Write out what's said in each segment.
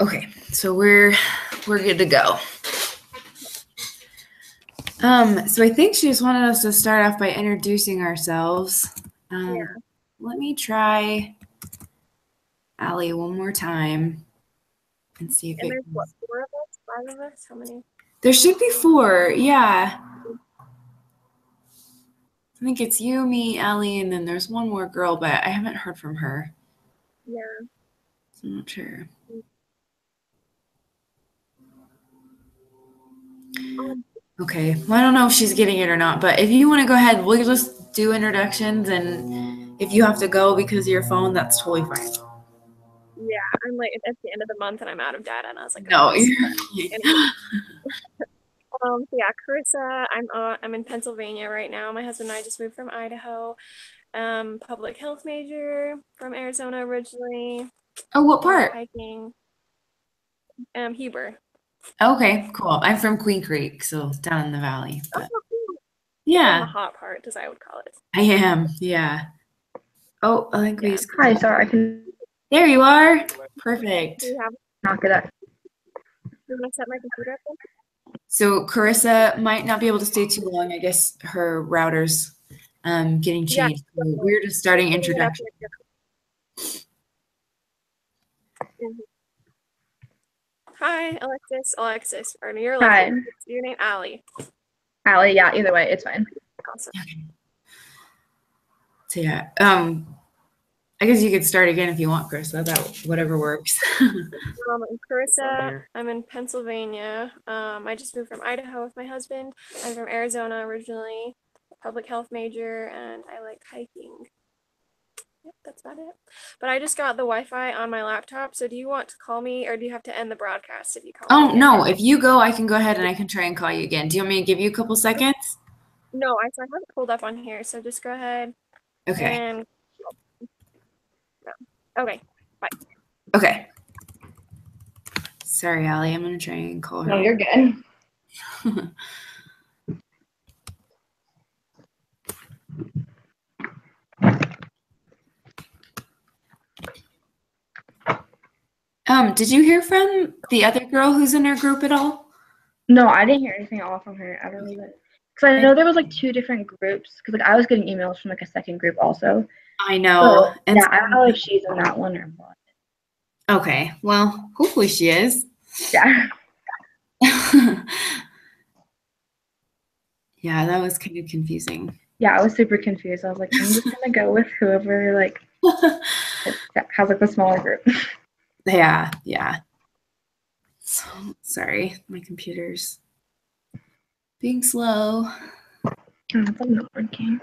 Okay, so we're good to go. So I think she just wanted us to start off by introducing ourselves. Let me try Allie one more time and see if And there's what, 4 of us? 5 of us? How many? There should be 4, yeah. I think it's you, me, Allie, and then there's one more girl, but I haven't heard from her. Yeah. So I'm not sure. Okay, well, I don't know if she's getting it or not, but if you want to go ahead, we'll just do introductions, and if you have to go because of your phone, that's totally fine. Yeah, I'm like at the end of the month and I'm out of data, and I was like, no, you're so yeah, Carissa, I'm in Pennsylvania right now. My husband and I just moved from Idaho. Public health major from Arizona originally. Oh, what part? Hiking. Heber. Okay, cool. I'm from Queen Creek, so down in the valley. But yeah, in the hot part, as I would call it. I am. Yeah. Oh, I think we. Hi, sorry, I can. There you are. Perfect. Knock it up. You want to set my computer up then? So Carissa might not be able to stay too long. I guess her router's getting changed. Yeah. So we're just starting introduction. Hi, Alexis. Or you're Alexis. Hi. Your name, Allie. Allie, yeah, either way, it's fine. Awesome. Okay. So yeah, I guess you could start again if you want, Carissa. That whatever works. I'm Carissa. I'm in Pennsylvania. I just moved from Idaho with my husband. I'm from Arizona originally, public health major, and I like hiking. Yep, that's about it. But I just got the Wi-Fi on my laptop, so do you want to call me, or do you have to end the broadcast if you call me? Oh, no. If you go, I can go ahead and I can try and call you again. Do you want me to give you a couple seconds? No, I have it pulled up on here, so just go ahead. Okay. And... Okay, bye. Okay. Sorry, Allie. I'm going to try and call her. No, you're good. Did you hear from the other girl who's in our group at all? No, I didn't hear anything at all from her. I don't even, because I know there was like 2 different groups, because like I was getting emails from like a second group also. I know. So, yeah, I don't know if she's in that one or what. Okay, well, hopefully she is. Yeah. Yeah, that was kind of confusing. Yeah, I was super confused. I was like, I'm just gonna go with whoever like has like the smaller group. Yeah. So, sorry, my computer's being slow. It's not working.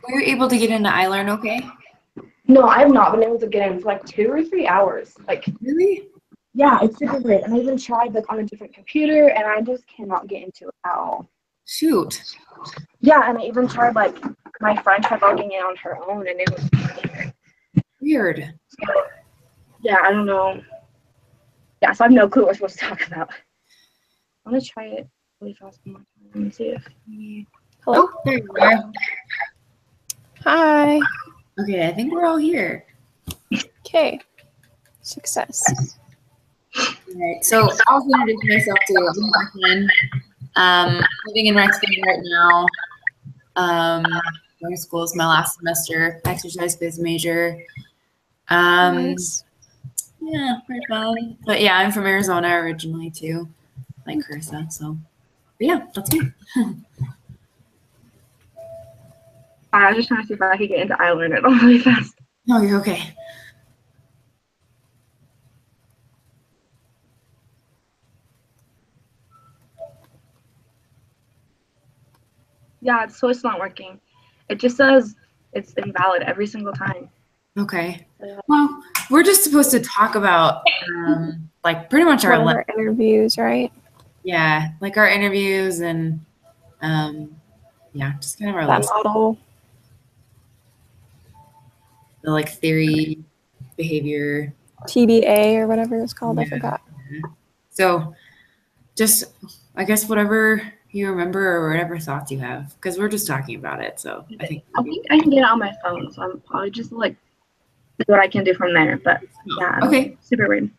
Were you able to get into iLearn okay? No, I have not been able to get in for like 2 or 3 hours. Like, really? Yeah, it's super weird. And I even tried like on a different computer, and I just cannot get into it at all. Shoot. Yeah, and I even tried like my friend tried logging in on her own, and it was weird. So, yeah, I don't know. Yeah, so I have no clue what we're supposed to talk about. I'm gonna try it really fast one more time and see if. Hello. Oh, there you are. Hi. Okay, I think we're all here. Okay. Success. All right, so I'll introduce myself to I'm living in Rexburg right now. Going to school is my last semester. Exercise biz major. Nice. Yeah, pretty fun. But yeah, I'm from Arizona originally too, like Carissa. So, but yeah, that's me. I was just trying to see if I could get into iLearn it all really fast. No, you're okay. Yeah, so it's not working. It just says it's invalid every single time. Okay. Well, we're just supposed to talk about like pretty much our interviews, right? Yeah, like our interviews and yeah, just kind of our that model. The like theory, behavior, TBA or whatever it's called. Yeah. I forgot. So just I guess whatever you remember or whatever thoughts you have, because we're just talking about it. So I think I can get it on my phone, so I'm probably just like see what I can do from there. But yeah, okay. Super weird.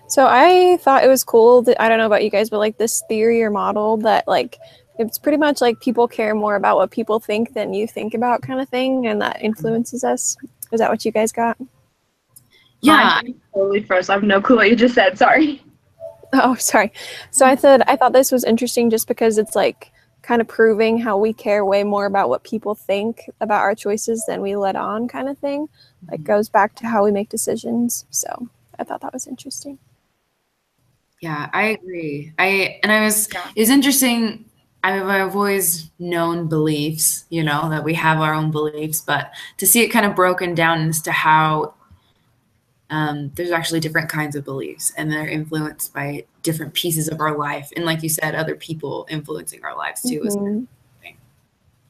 So I thought it was cool that, I don't know about you guys, but like this theory or model that like it's pretty much like people care more about what people think than you think about kind of thing, and that influences us. Is that what you guys got? Yeah. Mine totally froze. I have no clue what you just said. Sorry. Oh, sorry. So I thought this was interesting just because it's like kind of proving how we care way more about what people think about our choices than we let on kind of thing. Like goes back to how we make decisions. So I thought that was interesting. Yeah, I agree. It was interesting. I've always known beliefs, you know, that we have our own beliefs, but to see it kind of broken down as to how there's actually different kinds of beliefs and they're influenced by different pieces of our life. And like you said, other people influencing our lives too. Mm-hmm.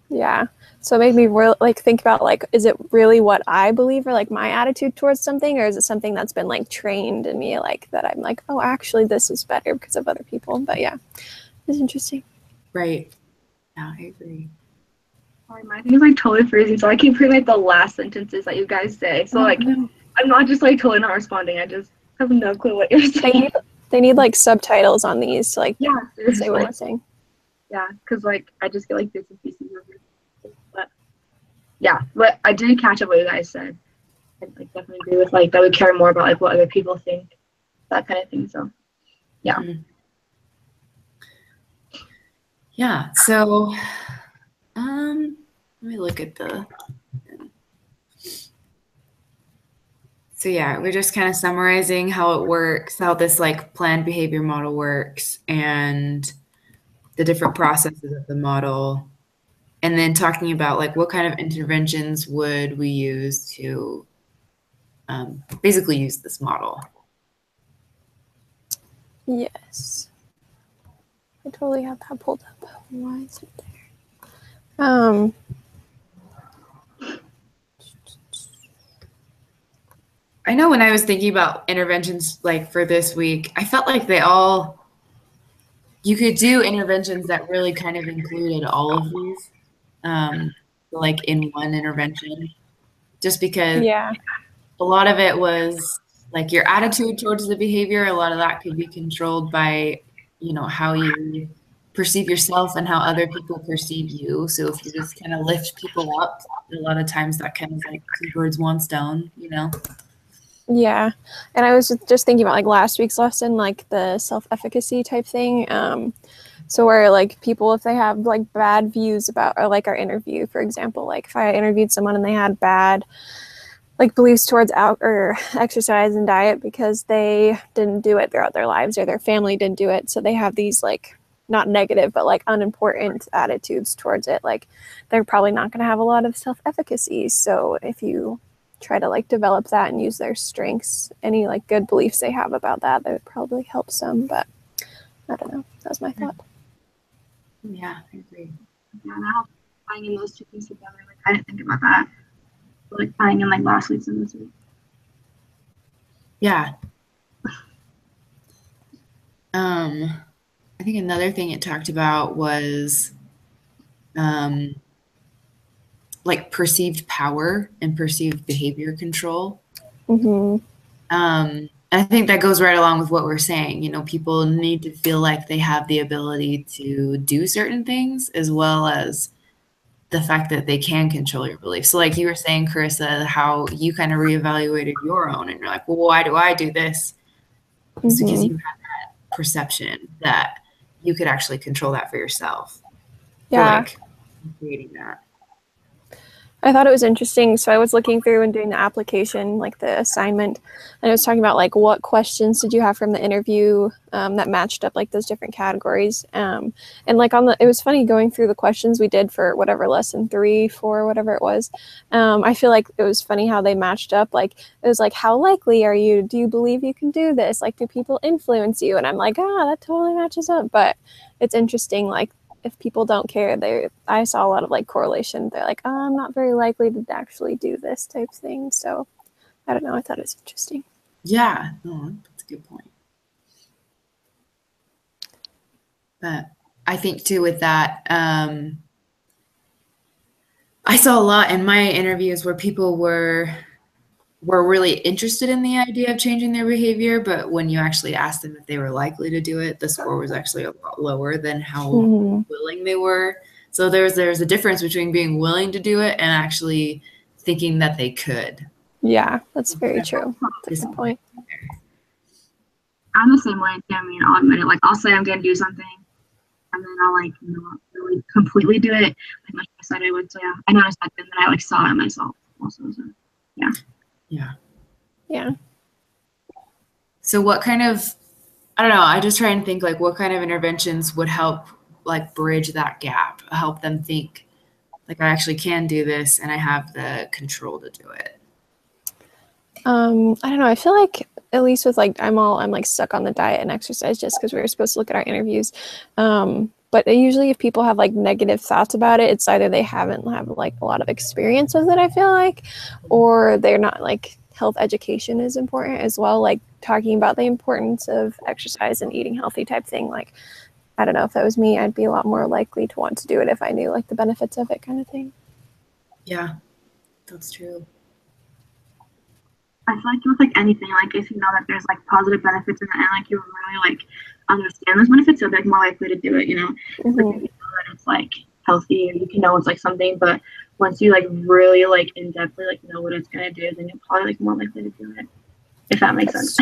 Yeah. So it made me like think about like, is it really what I believe or like my attitude towards something, or is it something that's been like trained in me, like that I'm like, oh, actually this is better because of other people. But yeah, it's interesting. Right. Yeah, I agree. Sorry, my thing is like totally freezing, so I keep hearing like the last sentences that you guys say. So like, no. I'm not just like totally not responding. I just have no clue what you're saying. They need like subtitles on these to like say what Seriously. we're saying. Yeah, because like I just get like bits and pieces of it. But yeah, but I did catch up what you guys said. I like definitely agree with like that we care more about like what other people think, that kind of thing. So yeah. Mm-hmm. Yeah. So let me look at so yeah, we're just kind of summarizing how it works, how this like planned behavior model works, and the different processes of the model, and then talking about like what kind of interventions would we use to basically use this model. Yes. I totally have that pulled up. Why is it there? I know when I was thinking about interventions like for this week, I felt like you could do interventions that really kind of included all of these, like in one intervention, just because a lot of it was like your attitude towards the behavior. A lot of that could be controlled by, you know, how you perceive yourself and how other people perceive you. So if you just kind of lift people up, a lot of times that kind of like two birds, one stone, you know? Yeah. And I was just thinking about like last week's lesson, like the self-efficacy type thing. So where like people, if they have like bad views about, or like our interview, for example, like if I interviewed someone and they had bad like beliefs towards out or exercise and diet because they didn't do it throughout their lives or their family didn't do it. So they have these like not negative, but like unimportant attitudes towards it. Like they're probably not going to have a lot of self-efficacy. So if you try to like develop that and use their strengths, any like good beliefs they have about that, that would probably help some. But I don't know. That was my thought. Yeah, I agree. Yeah, now tying in those two things together, like I didn't think about that. But, like tying in like last week's and this week. Yeah. I think another thing it talked about was like perceived power and perceived behavior control. Mm-hmm. And I think that goes right along with what we're saying. You know, people need to feel like they have the ability to do certain things, as well as the fact that they can control your beliefs. So like you were saying, Carissa, how you kind of reevaluated your own and you're like, well, why do I do this? It's because you have that perception that you could actually control that for yourself. Yeah. For like creating that. I thought it was interesting. So I was looking through and doing the application, like the assignment, and I was talking about like what questions did you have from the interview that matched up like those different categories. And like it was funny going through the questions we did for whatever lesson 3, 4, whatever it was. I feel like it was funny how they matched up. Like it was like, how likely are you? Do you believe you can do this? Like, do people influence you? And I'm like, that totally matches up. But it's interesting, like, if people don't care, I saw a lot of like correlation. They're like, I'm not very likely to actually do this type thing. So I don't know. I thought it was interesting. Yeah, no, that's a good point. But I think too with that, I saw a lot in my interviews where people were really interested in the idea of changing their behavior, but when you actually asked them if they were likely to do it, the score was actually a lot lower than how willing they were. So there's a difference between being willing to do it and actually thinking that they could. Yeah, that's very true. That's a good point. I'm the same way. I mean, I'll admit it. Like, I'll say I'm going to do something, and then I'll, like, not really completely do it like I said I would. So, yeah, I noticed that, and then I, like, saw it myself also. So, yeah. Yeah. So what kind of, I don't know, I just try and think, like, what kind of interventions would help, like, bridge that gap, help them think, like, I actually can do this and I have the control to do it. I don't know. I feel like at least with like I'm like stuck on the diet and exercise just because we were supposed to look at our interviews. But usually if people have like negative thoughts about it, it's either they haven't have like a lot of experience with it, I feel like, or they're not like health education is important as well. Like talking about the importance of exercise and eating healthy type thing. Like, I don't know, if that was me, I'd be a lot more likely to want to do it if I knew like the benefits of it kind of thing. Yeah, that's true. I feel like with like anything, like if you know that there's like positive benefits in it and like you really like understand those benefits, you'll be like more likely to do it, you know. Like if you know that it's like healthy or you can know it's like something, but once you like really like in depthly like know what it's gonna do, then you're probably like more likely to do it. If that makes sense.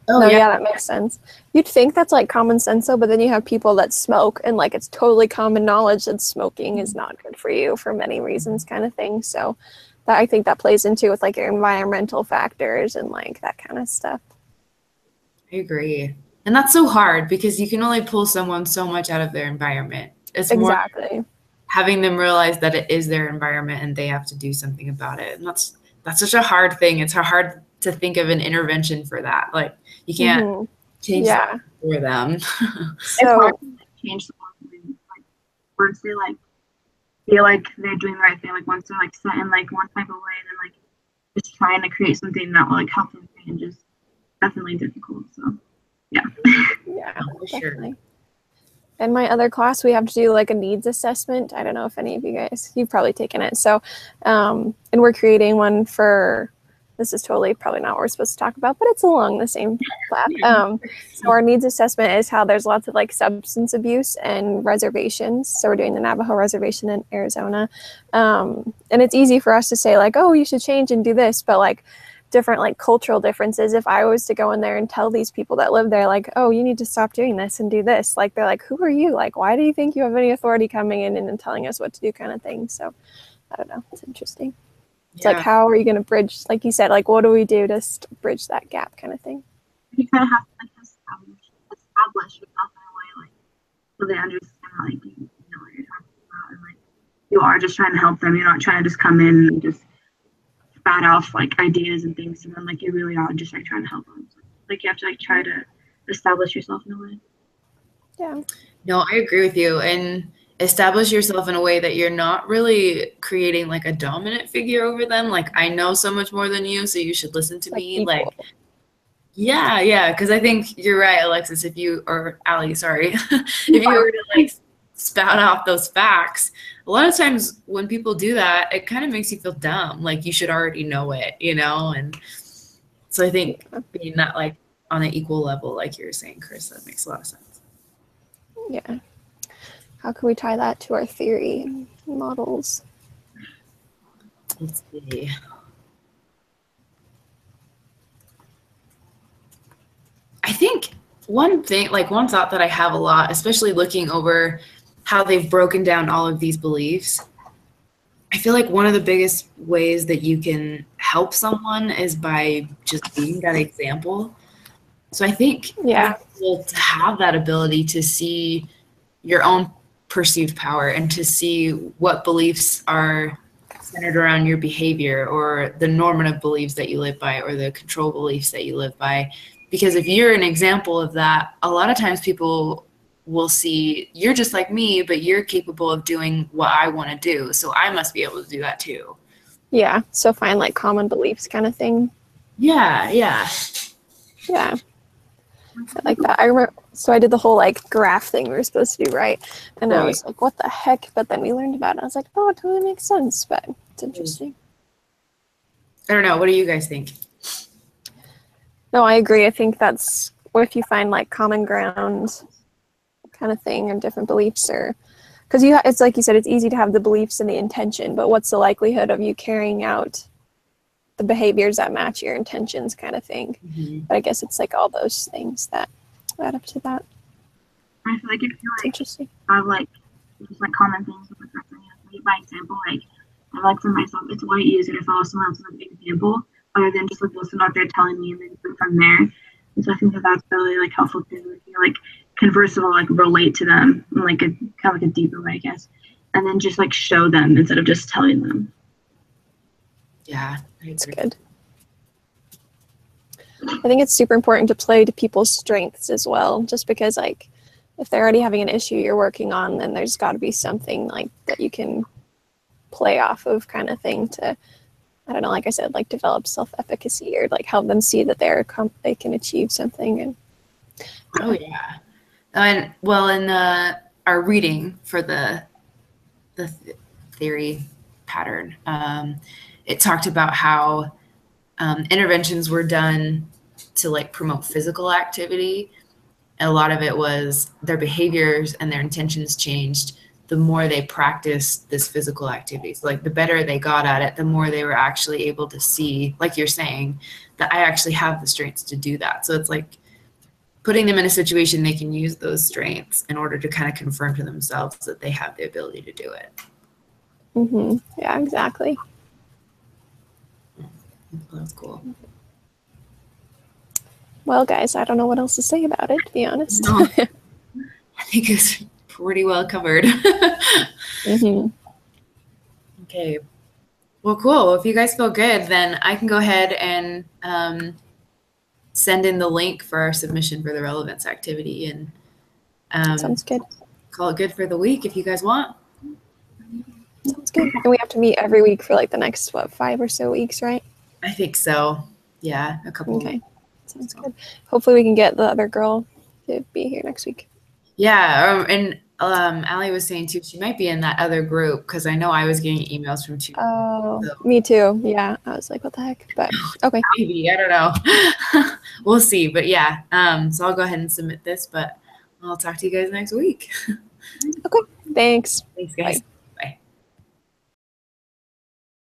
Oh, no, yeah, that makes sense. You'd think that's like common sense though, but then you have people that smoke and like it's totally common knowledge that smoking is not good for you for many reasons kind of thing. So that I think that plays into with like your environmental factors and like that kind of stuff. I agree. And that's so hard because you can only pull someone so much out of their environment. It's exactly more having them realize that it is their environment and they have to do something about it. And that's such a hard thing. It's hard to think of an intervention for that. Like you can't change that for them. So it's hard to like, change someone like once they like feel like they're doing the right thing, like once they're like set in like one type of way, and then like just trying to create something that will like help them change is definitely difficult. So yeah. Yeah, for sure. In my other class, we have to do like a needs assessment. I don't know if any of you guys, you've probably taken it. So, and we're creating one for, this is totally probably not what we're supposed to talk about, but it's along the same path. So our needs assessment is how there's lots of like substance abuse and reservations. So we're doing the Navajo reservation in Arizona. And it's easy for us to say like, oh, you should change and do this. But like different like cultural differences, if I was to go in there and tell these people that live there like, oh, you need to stop doing this and do this, like they're like, who are you, like why do you think you have any authority coming in and telling us what to do kind of thing. So I don't know, it's interesting. It's like, how are you going to bridge, like you said, like what do we do to bridge that gap kind of thing? You kind of have to like establish yourself in a way like so they understand like you know what you're talking about and like you are just trying to help them. You're not trying to just come in and just spat off like ideas and things to them, like you really are just like trying to help them. So, like you have to like try to establish yourself in a way. Yeah. No, I agree with you. And establish yourself in a way that you're not really creating like a dominant figure over them. Like I know so much more than you, so you should listen to me. Equal. Like yeah, because I think you're right, Alexis. If you or Allie, sorry, if you were to like spout off those facts, a lot of times when people do that, it kind of makes you feel dumb, like you should already know it, you know? And so I think being that like on an equal level, like you were saying, Chris, that makes a lot of sense. Yeah. How can we tie that to our theory models? Let's see. I think one thought that I have a lot, especially looking over how they've broken down all of these beliefs, I feel like one of the biggest ways that you can help someone is by just being that example. So I think to have that ability to see your own perceived power and to see what beliefs are centered around your behavior or the normative beliefs that you live by or the control beliefs that you live by. Because if you're an example of that, a lot of times people will see you're just like me, but you're capable of doing what I want to do. So I must be able to do that too. Yeah. So find like common beliefs kind of thing. Yeah. Yeah. I like that. I remember, so I did the whole like graph thing we were supposed to do, right? And I was like, what the heck? But then we learned about it. I was like, oh, it totally makes sense. But it's interesting. I don't know. What do you guys think? No, I agree. I think that's what if you find like common ground kind of thing and different beliefs, or because it's like you said, it's easy to have the beliefs and the intention, but what's the likelihood of you carrying out the behaviors that match your intentions kind of thing. But I guess it's like all those things that add up to that. I feel like if you like interesting. have like just like common things with the person, by example, like I like for myself, it's way easier to follow someone else's example other than just like listen to what they're telling me and then go from there. And so I think that that's really like helpful too. If you like converse or like relate to them in like a kind of like a deeper way, I guess, and then just like show them instead of just telling them. Yeah, it's good. I think it's super important to play to people's strengths as well, just because like if they're already having an issue you're working on, then there's got to be something like that you can play off of kind of thing to, I don't know, like I said, like develop self-efficacy or like help them see that they can achieve something. And oh yeah, and well, in our reading for the theory pattern, it talked about how interventions were done to like promote physical activity. And a lot of it was their behaviors and their intentions changed the more they practiced this physical activity. So like the better they got at it, the more they were actually able to see, like you're saying, that I actually have the strengths to do that. So it's like putting them in a situation they can use those strengths in order to kind of confirm to themselves that they have the ability to do it. Yeah, exactly. That's cool. Well, guys, I don't know what else to say about it, to be honest. No, I think it's pretty well covered. Okay. Well, cool. If you guys feel good, then I can go ahead and send in the link for our submission for the relevance activity, and sounds good. Call it good for the week if you guys want. Sounds good. And we have to meet every week for like the next 5 or so weeks, right? I think so. Yeah, a couple. Okay. Sounds good. Hopefully we can get the other girl to be here next week. Yeah, and Allie was saying too, she might be in that other group because I know I was getting emails from 2. Oh, so. Me too. Yeah, I was like, what the heck? But okay. Maybe, I don't know. We'll see. But yeah, so I'll go ahead and submit this, but I'll talk to you guys next week. Okay. Thanks. Thanks, guys. Bye.